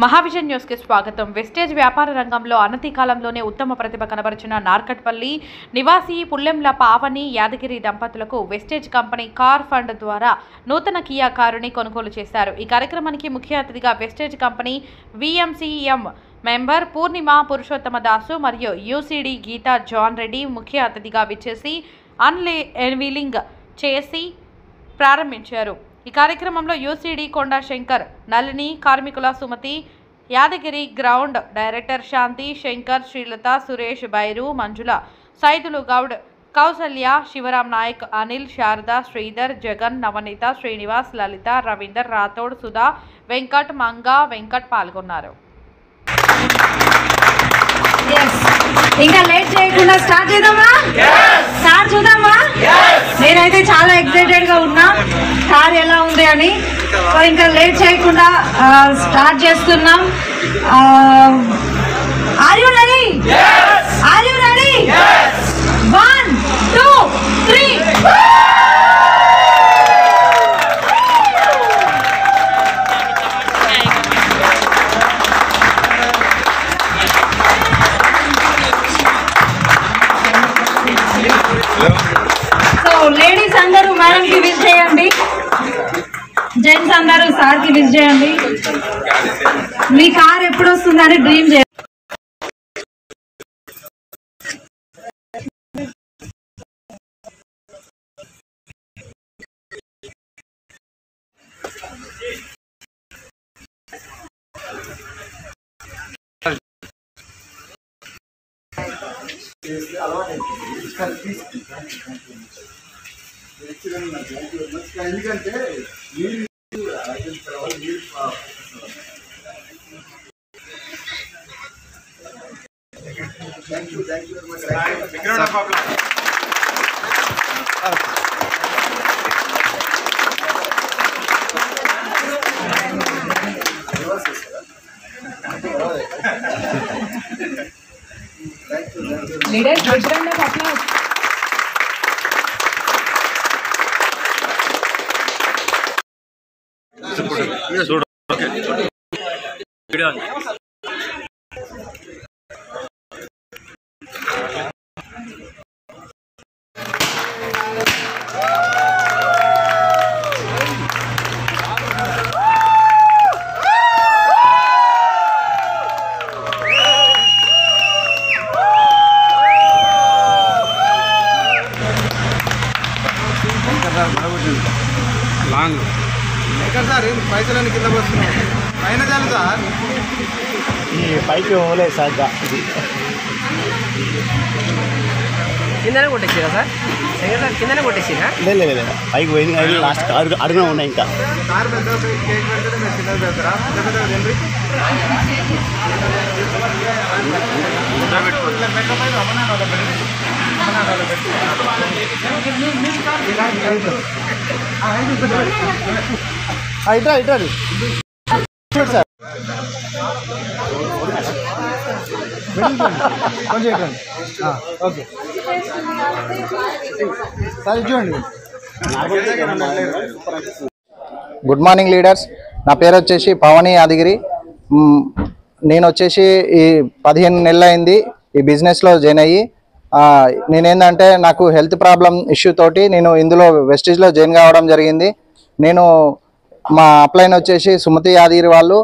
మహావిజన్ news కి స్వాగతం. Wastage వ్యాపార రంగంలో అనతి కాలంలోనే ఉత్తమ ప్రతిభ కనబరిచిన నార్కట్పల్లి నివాసి పుల్లెంల పావని యాదగిరి దంపతులకు వెస్టేజ్ కంపెనీ కార్ ఫండ్ ద్వారా నూతన కియా కారుని కొనుగోలు చేశారు. ఈ కార్యక్రమానికి ముఖ్య అతిథిగా వెస్టేజ్ కంపెనీ విఎంసిఎం మెంబర్ పూర్ణిమ పురుషోత్తమ దాసు మరియు యూసీడీ గీతా జాన్ రెడ్డి ముఖ్య అతిథిగా విచ్చేసి అన్వీలింగ్ చేసి ప్రారంభించారు. ఈ కార్యక్రమంలో యూసీడీ కొండా శంకర్, నళిని, కార్మికుల సుమతి, యాదగిరి గ్రౌండ్ డైరెక్టర్ శాంతి, శంకర్, శ్రీలత, సురేష్, బైరు, మంజుల, సైదులు గౌడ్, కౌసల్య, శివరాం నాయక్, అనిల్, శారద, శ్రీధర్, జగన్, నవనీత, శ్రీనివాస్, లలిత, రవీందర్, రాథోడ్, సుధా, వెంకట్, మంగా, వెంకట్ పాల్గొన్నారు. ఇంకా లేట్ చేయకుండా స్టార్ట్ చేద్దామా? స్టార్ట్ చూద్దామా? నేనైతే చాలా ఎక్సైటెడ్ గా ఉన్నా కార్ ఎలా ఉంది అని. సో ఇంకా లేట్ చేయకుండా స్టార్ట్ చేస్తున్నాం. Are you ready? Are you ready? 1 2 3. So ladies అందరూ మేడం కి విష్ చేయండి, జెంట్స్ అందరూ సార్ కి విష్ చేయండి. మీ కార్ ఎప్పుడు వస్తుందని డ్రీమ్ చేయండి. ఎందుకంటే లీడర్ చూడండి అప్లాస్. లాంగ్ ఎక్కడ సార్ పైసలన్నీ కింద వస్తున్నాం పైన చాలు సార్. ఈ పైకి పోలేదు సార్, కిందనే కొట్టేసిరా సార్? సార్ కిందనే కొట్టేసిరా? లేదు పైకి పోయింది కానీ లాస్ట్ అడుగున ఉన్నాయి. ఇంకా సార్ పెద్ద కేక్ పెడితే మీరు చిన్నది పెడతారా? పెద్ద పెద్ద తిండి ఇట్రా సార్ కొంచెం ఇట్రండి. ఓకే సార్ చూడండి. Good morning leaders. నా పేరు వచ్చేసి పావని యాదగిరి. నేను వచ్చేసి ఈ 15 నెలలు అయింది ఈ బిజినెస్లో జాయిన్ అయ్యి. నేనేంటంటే నాకు హెల్త్ ప్రాబ్లం ఇష్యూ తోటి నేను ఇందులో వెస్టేజ్లో జాయిన్ కావడం జరిగింది. నేను మా అప్లైన్ వచ్చేసి సుమతి యాదగిరి వాళ్ళు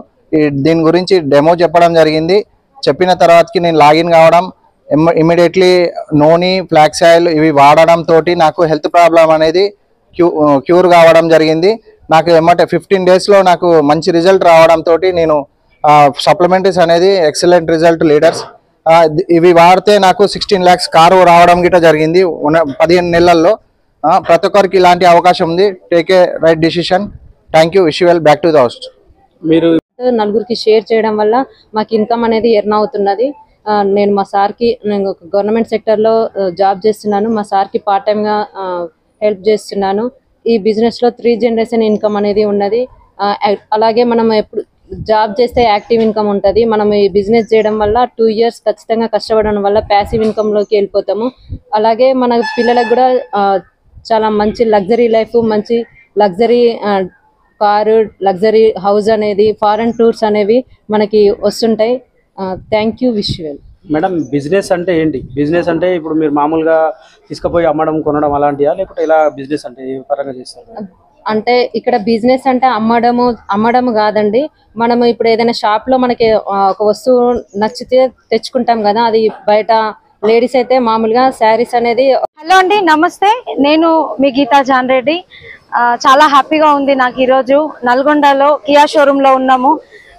దీని గురించి డెమో చెప్పడం జరిగింది. చెప్పిన తర్వాతకి నేను లాగిన్ కావడం, ఇమ్మీడియట్లీ నూనె, ఫ్లాక్స్ ఆయిల్ ఇవి వాడడం తోటి నాకు హెల్త్ ప్రాబ్లం అనేది క్యూర్ కావడం జరిగింది. నాకు 15 డేస్లో నాకు మంచి రిజల్ట్ రావడంతో నేను సప్లిమెంటరీస్ అనేది ఎక్సలెంట్ రిజల్ట్ లీడర్స్. ఇవి వాడితే నాకు 16 lakhs కారు రావడం గిట్ట జరిగింది 15 నెలల్లో. ప్రతి ఒక్కరికి ఇలాంటి అవకాశం ఉంది. Take a right decision. Thank you. Wish you well. Back to the host. మీరు నలుగురికి షేర్ చేయడం వల్ల మాకు ఇన్కమ్ అనేది ఎర్న్ అవుతున్నది. నేను మా సార్కి, నేను గవర్నమెంట్ సెక్టర్లో జాబ్ చేస్తున్నాను. మా సార్కి పార్ట్ టైమ్గా హెల్ప్ చేస్తున్నాను. ఈ బిజినెస్లో 3 generation ఇన్కమ్ అనేది ఉన్నది. అలాగే మనం ఎప్పుడు జాబ్ చేస్తే యాక్టివ్ ఇన్కమ్ ఉంటుంది. మనం ఈ బిజినెస్ చేయడం వల్ల 2 years ఖచ్చితంగా కష్టపడడం వల్ల ప్యాసివ్ ఇన్కమ్లోకి వెళ్ళిపోతాము. అలాగే మన పిల్లలకు కూడా చాలా మంచి లగ్జరీ లైఫ్, మంచి లగ్జరీ కారు, లగ్జరీ హౌస్ అనేది, ఫారెన్ టూర్స్ అనేవి మనకి వస్తుంటాయి. Thank you. Wish well. Madam, business అంటే ఏంటి? బిజినెస్ అంటే ఇప్పుడు మీరు మామూలుగా తీసుకుపోయి అమ్మడం, కొనడం అలాంటియా, లేకపోతే ఇలా బిజినెస్ అంటే ఏ పరంగా చేస్తారు? అంటే ఇక్కడ బిజినెస్ అంటే అమ్మడము కాదండి. మనము ఇప్పుడు ఏదైనా షాప్ లో మనకి ఒక వస్తువు నచ్చితే తెచ్చుకుంటాం కదా, అది బయట లేడీస్ అయితే మామూలుగా శారీస్ అనేది. హలో అండి, నమస్తే. నేను మీ గీతా జాన్ రెడ్డి. చాలా హ్యాపీగా ఉంది నాకు. ఈరోజు నల్గొండలో కియా షోరూమ్ లో ఉన్నాము.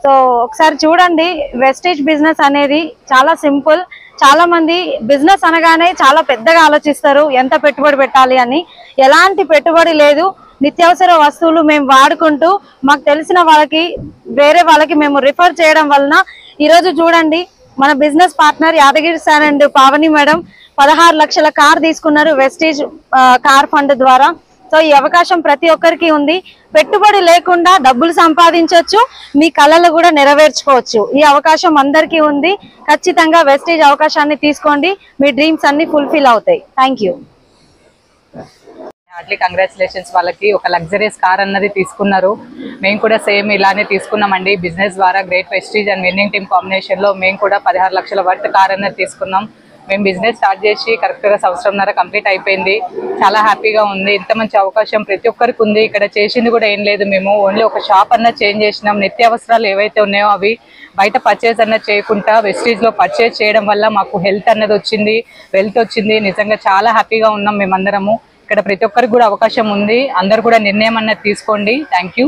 సో ఒకసారి చూడండి, వెస్టేజ్ బిజినెస్ అనేది చాలా సింపుల్. చాలా మంది బిజినెస్ అనగానే చాలా పెద్దగా ఆలోచిస్తారు, ఎంత పెట్టుబడి పెట్టాలి అని. ఎలాంటి పెట్టుబడి లేదు. నిత్యావసర వస్తువులు మేము వాడుకుంటూ మాకు తెలిసిన వాళ్ళకి, వేరే వాళ్ళకి మేము రిఫర్ చేయడం వలన ఈరోజు చూడండి, మన business partner Yadagiri sir and Pavani madam 16 లక్షల కార్ తీసుకున్నారు వెస్టేజ్ కార్ ఫండ్ ద్వారా. సో ఈ అవకాశం ప్రతి ఒక్కరికి ఉంది. పెట్టుబడి లేకుండా డబ్బులు సంపాదించవచ్చు, మీ కళలు కూడా నెరవేర్చుకోవచ్చు. ఈ అవకాశం అందరికీ ఉంది. ఖచ్చితంగా వెస్టేజ్ అవకాశాన్ని తీసుకోండి, మీ డ్రీమ్స్ అన్ని ఫుల్ఫిల్ అవుతాయి. Thank you. Hartley congratulations. వాళ్ళకి ఒక లగ్జరీస్ కార్ అన్నది తీసుకున్నారు. మేము కూడా సేమ్ ఇలానే తీసుకున్నామండి. బిజినెస్ ద్వారా great Vestige and winning team కాంబినేషన్లో మేము కూడా 16 లక్షల వర్త్ కార్ అన్నది తీసుకున్నాం. మేము బిజినెస్ స్టార్ట్ చేసి కరెక్ట్గా సంవత్సరంన్నర కంప్లీట్ అయిపోయింది. చాలా హ్యాపీగా ఉంది. ఇంత మంచి అవకాశం ప్రతి ఒక్కరికి ఉంది. ఇక్కడ చేసింది కూడా ఏం లేదు, మేము ఓన్లీ ఒక షాప్ అన్నది చేంజ్ చేసినాం. నిత్యావసరాలు ఏవైతే ఉన్నాయో అవి బయట పర్చేజ్ అన్నది చేయకుండా వెస్టీజ్లో పర్చేజ్ చేయడం వల్ల మాకు హెల్త్ అన్నది వచ్చింది, వెల్త్ వచ్చింది. నిజంగా చాలా హ్యాపీగా ఉన్నాం మేమందరము. ఇక్కడ ప్రతి ఒక్కరికి కూడా అవకాశం ఉంది. అందరు కూడా నిర్ణయం అన్నది తీసుకోండి. Thank you.